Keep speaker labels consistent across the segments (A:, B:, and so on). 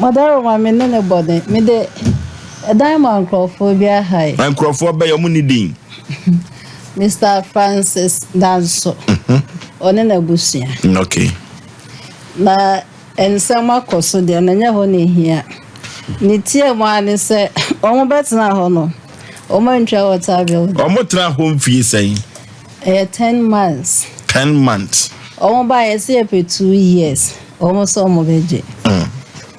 A: Mother, my men body, me de a diamond crophobia high.
B: And Crawford your money ding.
A: Mr. Francis Danso. On a busia.
B: Okay.
A: Na and some coso de Nanya honey here. Nitia one is a almost na hono. Omantra water bill.
B: Omotra home fee saying
A: 10 months.
B: 10 months.
A: By a 2 years. Almost almost veggie.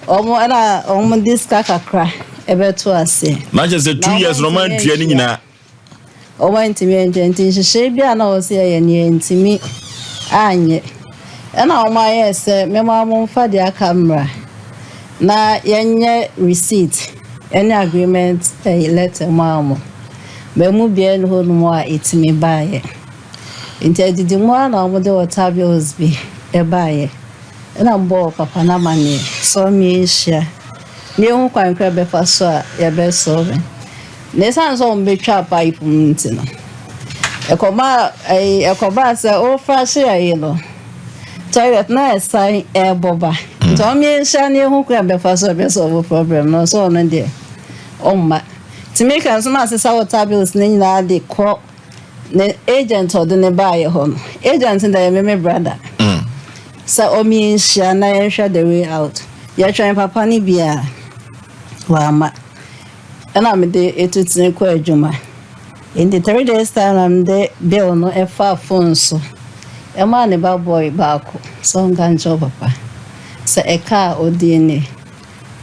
A: Almost this cry. Ever to us.
B: Not just 2 years Roman training na.
A: Went to me and gentle. She be an old say and to me. Anye. And all my yes, my mom for their camera. Na yenye receipt. Any agreement a letter mama. Bemu bien hold more it me buy. Instead the one of the water bills be a buyer. And I'm bought papa na money. So me share. Near quite crab for so your best solving. Ne sounds on be trap pipe muntina. A coba say oh fresh yellow. Toilet na sign air boba. Tommy shani who crab for so best of problem no so on there. Oh my to make as much as our tables nina de call the agent or the buy home. Agent in the me brother. So omi shana share the way out. You're trying papa ni bia. Wama. And I'm the 18 Juma. In the 3 days time, I'm the bill no a far phone so. A man about boy back, some gun job papa. Say a car or DNA.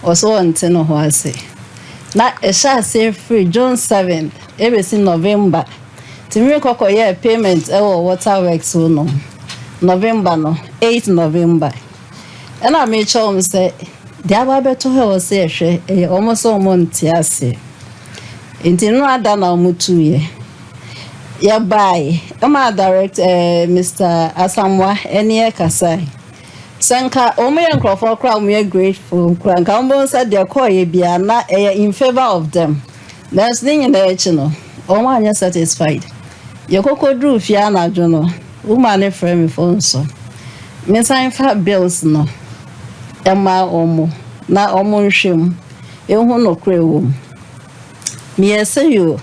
A: Or so on ten of I say. Not a shall say free June 7th, every November. To me, cocoa year payment or waterworks so no. November no, 8 November. And I made sure say. Diaba beto he o se hwe almost o monti ase enti no ada na omutu ye ya buy ama direct Mr. Asamwa ene kasai sanka o me enkrofo kra o me grateful kra nka mbon sa de call ye bia na in favor of them there's thing in the echi no o ma anya satisfied ye kokodru fia na adwo no woman e frame me phone so me sign for bills no Emma omo na omo nhwem ehu no krewo me say you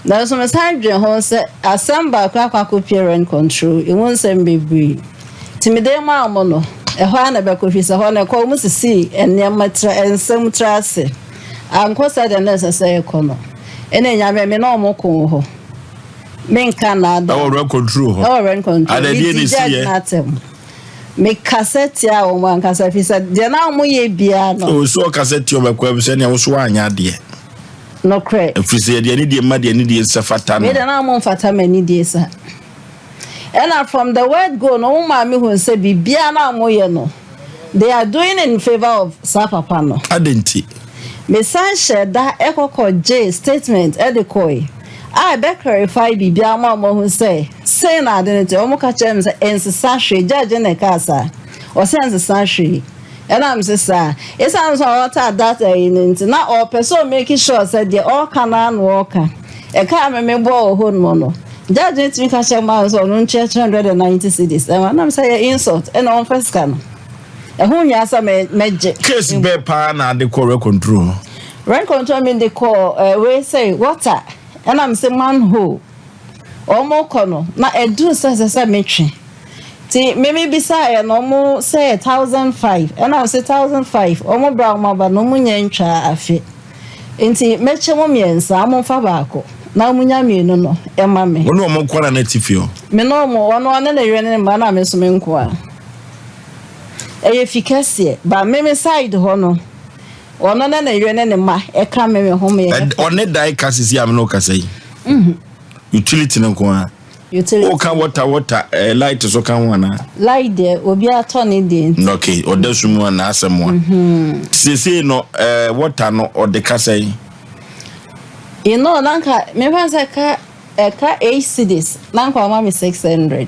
A: na so me say dwen ho say asamba kwa parent control e won say bebre timide ma omo no e ho na be kofi se ho na ko mu sisi enema tra ensem tra ase anko say the necessary kono ene nya me na omo ko ho me nka na da
B: our control ho
A: our control
B: ada die ni see
A: me cassette ya o man cassette fisa de na mo ye bia no
B: o so cassette o makwa bi se ne wo so anya de
A: no cre
B: fisa de ni de ma de ni de se fata no
A: me de na mo fata mani de sa and from the word go no ma me hu se bibia na mo ye no they are doing in favor of Papa no
B: adenti
A: me san share that ekoko J statement edekoi I be clarify bibia ma mo hu say na identity o mo ka chem say ensesa hwe judge na kasa o say ensesa hwe and I'm say sir it sounds what that in na all person making sure say they all can and work e ka me bo ho no judge it me ka chem ma so no 290 cedis and I'm say insult and on first can e hu nya sa meje
B: case be pa na de core control
A: rent control mean they call we say water and I'm say manhole omo kono na edu say metri ti me bisa e no mo say 1,500 and I'm say 1,500 omo bra omo ba no mo nya ntwa afi enti meche mo miensa amo fa baako na mo nya mienu no e ma me
B: ono omo kwara na tifio
A: me no mo ono na yere ne ma na me so me nko a e efficacy ba me side ho no ono na yere ne ma e ka me ho me
B: one die kasisi am no kasai utility nko utility o kan water light so kan wana
A: light there obi atoni dey
B: okay odesumu na asemo sese no water no ode kasai
A: you know nanka me fansa ka 8 cedis nanka ma me 600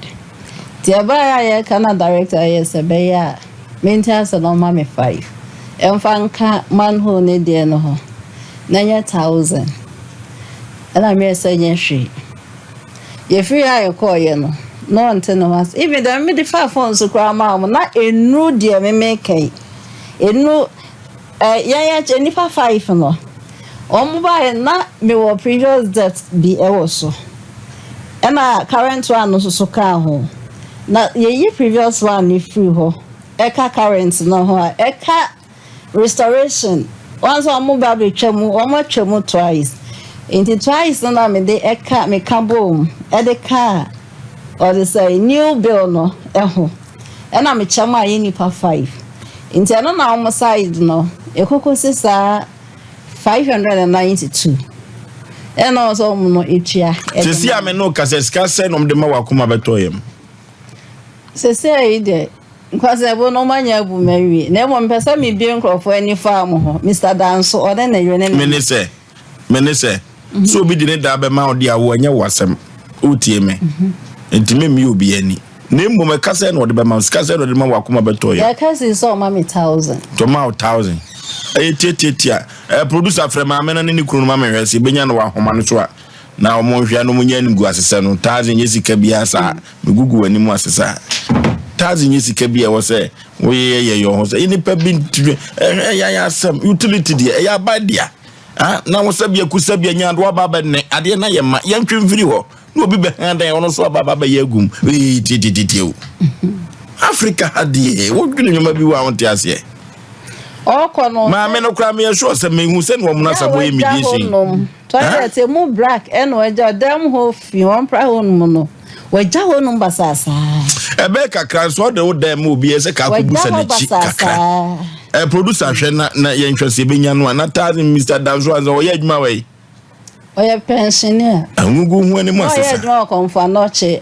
A: ti abaya ya kana director yes be ya maintenance no ma me 5 emfanka manhole ne dey no ho nanya 1,000 ana me say nyeshi ye free I call you no antenna was even the 5 phones so kwa ma na enu de me make enu Yeah, Jennifer 5 no. Omuba na me wo previous debt bi ewo so. E na current one no so ka ho. Na ye previous one ni free ho. E ka current no ho a e ka restoration. Once omuba be twemu, omo twemu twice. Into twice na me de e ka me ka bom. E de ka or they say new bill no e ho. E na me chama ye nipa 5. Into no na omo side no. E koko sisa 592. And also no itia.
B: Se si ame no kaseska se no de ma wakoma betoyem.
A: Se say de because e bo no manya bu mawi. Na mo mpesa me bi nkrofo ani farm ho. Mr. Danso o de na yene.
B: Mene se. So obi de ne da be ma odi awo anya wasem. Otie me. Entime mi obi ani. Na mo me kase no de be ma ska se no de ma wakoma betoyem.
A: Ya kase so ma me 1000.
B: To ma 1000. Tia producer frame amena ne kunu ma me hwese benya no wa homa no so a na omo hwia no munya ni gu asese no 1000 yesika bia sa megugu wani mu asesa 1000 yesika bia wo se wo ye yo ho se ini pa bi ya asem utility dia ya badia na wo se bia kusa bia nya do baba ne ade na ye ma ye ntwemfiri ho na obi be handa ono so baba ye agum titititio Africa hadie wo dwene nyoma bi wa wonte ase
A: Okono
B: ma me no kra me sure se me hu se no mo na sabo ye mediation
A: toilet mu black eno eja dem ho fi won pra ho no no waja ho no basasa
B: ebe kakra so de wo dem obi e se ka ku busa na chi kakra producer hwe na ye ntwese benya no na tazi Mr. Danzo anzo wo ye adwuma we
A: oye pensioner
B: angugu hu ani mo asesa
A: oye adwuma konfa noche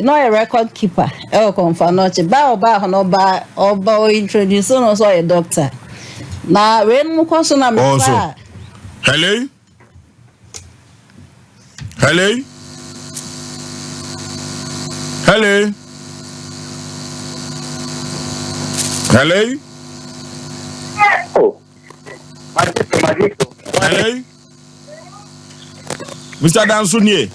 A: no ye record keeper konfa noche ba no ba oba introduce no so ye doctor na when mu kwaso na me fa
B: hello
C: oh magito
B: hello Mr. Danso nie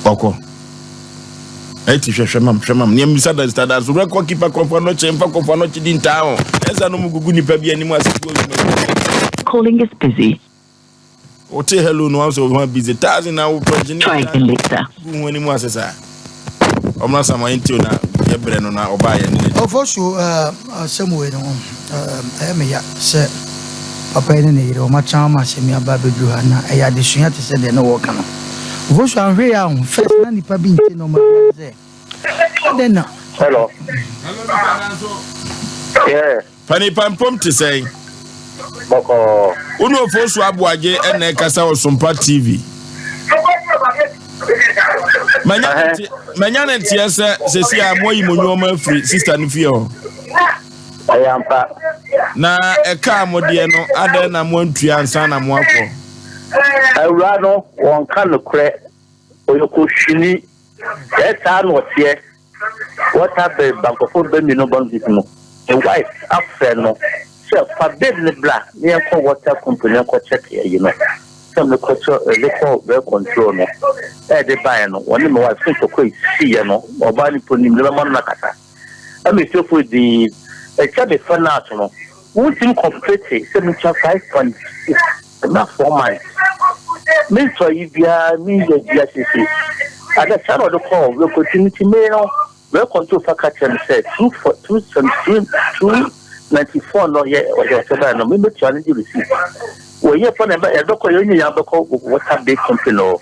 B: oko eti hwehwemam ne Mr. Danso record keeper konfa no chemfa konfa no chidi ntaa esa no mugugu nipa bia ni mu asipo
D: calling is busy.
B: Ote hello no also one busy 1000 na wo project
D: Try again later.
B: Gu ni mu asesa omna sama intio na ebre no na oba ye ni
E: for sure somewhere no me ya se papa ni ne ro ma chama se mi aba bedu ha na e ya de suya te se de no wo kana for sure ahwe ya first na nipa bi nti no ma ze de na
C: hello yeah
B: pani pampom te say
C: boko
B: uno for so abuaje ene kasa o SOMPA TV manya ntia se si amoyi monyo free sister no fie ho
C: ayampa
B: na eka modie no ade na mo ntua ansa na mo akọ
C: awura no won ka no kre oyoko hwini eta no tie what happened bankofo be mi no bank no the wife after no so for business bla me ko water company ko check you know some the culture local well control no de buy no one me wife so ko see no oba ni ponim le man na kata am so for the be finance no won't complete 75.6 not 4 months me so you bia me the GCC at the time of the call we continue to me no well control faculty and said 294 no yeah or the no me challenge receive we here for number edoko yo nya beko water big company no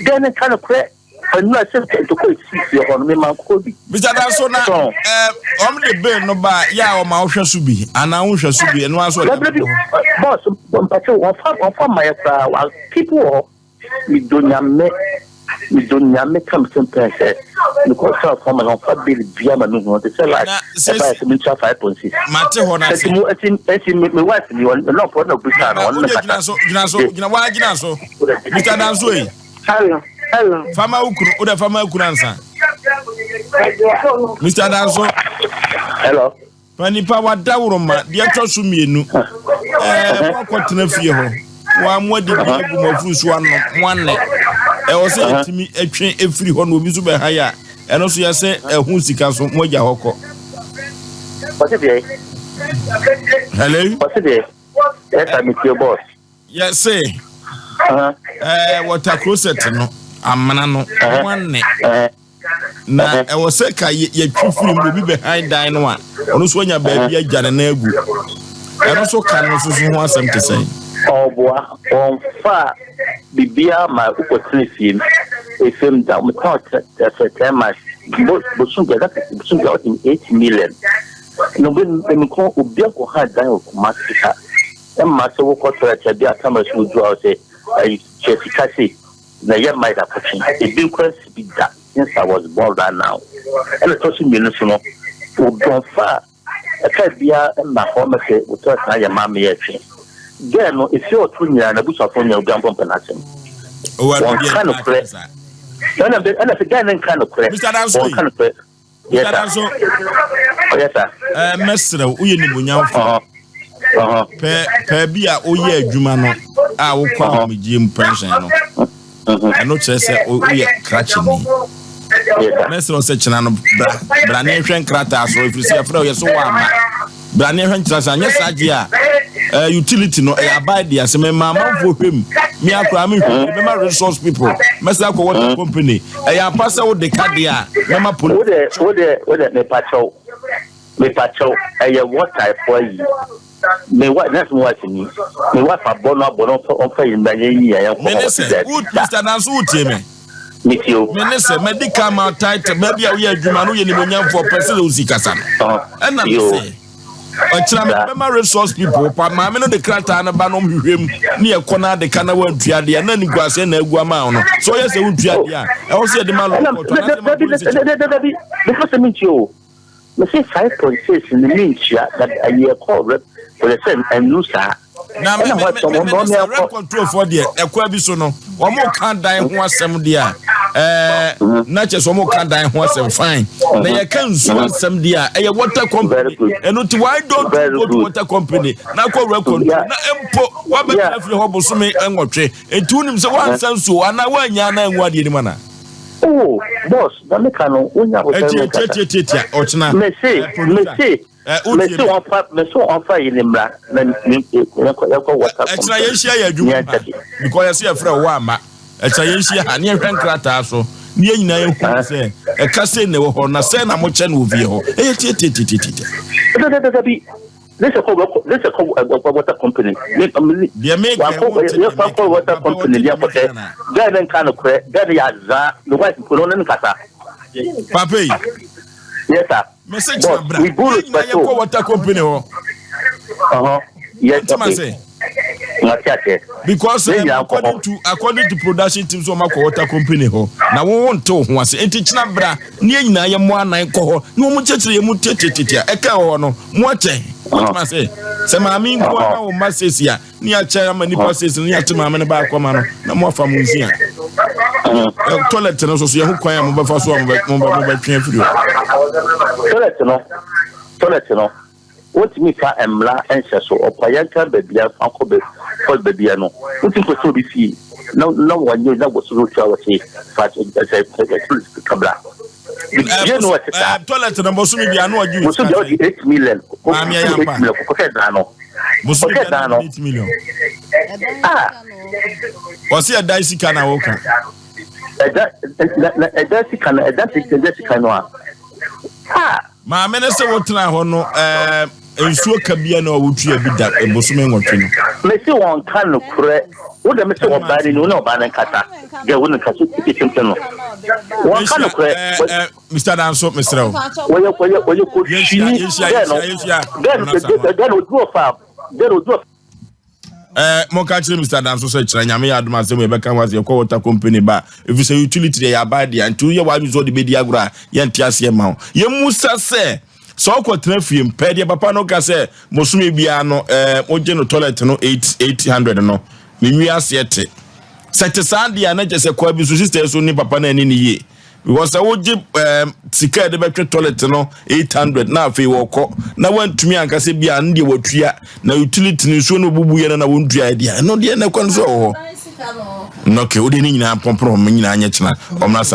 C: then kind of credit and no say to go see your on me man ko bi
B: Mr. Danso na the bill no ba ya o ma hwe so bi ana wo hwe so bi eno aso
C: boss but one farm my people mi donya me come simple say because from on fa bill bia ma no they say like 5.6
B: mate ho na se
C: me wife ni on no for no busa no on
B: gina so Mr. Danso e
C: hello
B: fama ukuru o da fama ukuru ansa Mr. Danso
C: hello
B: pani pa wadawro ma de atwa so mienu kwakotena fie ho wa mwadi biagu mafusu ano mwanne o se etimi etwe efiri ho no obi so be ha ya eno so ya se ehun sika so moja hoko
C: What's it?
B: Hello?
C: What's it? Yes, I'm with your boss.
B: Yes, say. What a closet no. Amana no. One na e wo se ka ye twifiri mu bi behind dan no a ono so nya ba bia gya na agu e no so kan no so ho asem te sei
C: oboa on fa bibia ma ukotrefi efem da mo ta September bo so ga 8 million no ben me ko obi ko ha dan o ma sika e ma se wo ko tra bia kama so du o se ai chefika se na ye mai da pochin e bin kwes bi da since I was born right now. And it's also municipal. We don't far. I can't be a home with us. I am mammy. Then, if you're 2 years and a bush of your gambling penalty, one kind of press. And if a guy kind of press, one kind of press. Yes, sir. Yes, sir.
B: Master, we need per be a oye Jumano. I will call me Jim Pension. I know chess, catching me. Mesro searching no brane hwen krata so if you see afro yeso wa ma brane hwen krata anya saje a utility no e abide dia se me mama fo hwem me akra me hwem me resource people mesa ko water company e ya pasa wo de card dia me ma polo
C: wo de me pacho e ya water for you me what that's what me what for bono on fa yin banye yi ya ko
B: Mr. Nanso utie me Minister, medical maltight, maybe a year, Jumano, Yenimunian for President Uzikasa. And I say, a resource people, but my men of the Kratana Banom him near Kona, the Kanawa Triadia, and then Guas and Guamano. So, yes, I would Triadia. I also the man
C: because I mean, you, Mr. 5.6 in the means that a year called for the same and Lusa.
B: Now, control for the Equabisono, one more can't die one some dear. Not just one more can't die one some fine. They can swan some dear, a water company, and not why don't go to water company. Now, go record, what better if you hobble so many and watch it, and tune him so one sense so, and I want Yana and what you manner.
C: Oh, boss, the mechanic, when you are Messi. Meso on fire in Limra,
B: because I see a friend Wama, a Chayasia, near Pankrata, so near Nine, a cousin or Nasena Mochan Uvio.
C: This is a water company.
B: They make
C: water company. Then kind of the wife put on Kata.
B: Papi.
C: Yes, sir.
B: Message we bullet water company.
C: Yes,
B: because according to production teams of water company now we won't tell who was a teacher bra near Nayam 1 coho no much eka no what say some I mean go masses here near chairman passes near to my man back command no more from museum toilet no so you kwaya mo ba so mo twen firi
C: toilet no what me fa emla ense so opayanka bebia akobe for bebia no uti ko so bi fi no wanyo na go so twa we fa say kabla you know what
B: toilet no so mi bia no aju
C: so 8 million ko ke dano
B: musu 8 million wasi a daisi kana woka
C: that's kind
B: ma menese wotna ho no ensuo kabia na wotua bi da ebosume nwotwe no
C: mesi won kan no kure wo da mesi wo bani no na bani kata ge wo no kaso tikitimpe no won kan no kure
B: Mr. Danso Mr.
C: Oyo ko shini then o do
B: mo ka kire Mr. Danso so kire nyame ya adoma asem e beka wase ko water company ba if say utility dey abade and to ye wa use the media agora ye ntiase ma ye musa se so ko trafim pede papa no ka se mosume bia no oje no toilet no 800 no menwi asete sete sandia na je se kwa bi so sister so ni papa na ani ni ye because I would sika de betwe toilet no 800 na afi woko na wantumi anka se bia ndie watua na utility ni so no bubu ye na wontua dia no de na kwan so ho no ke odi ni nyina pompro nyina anya kina omna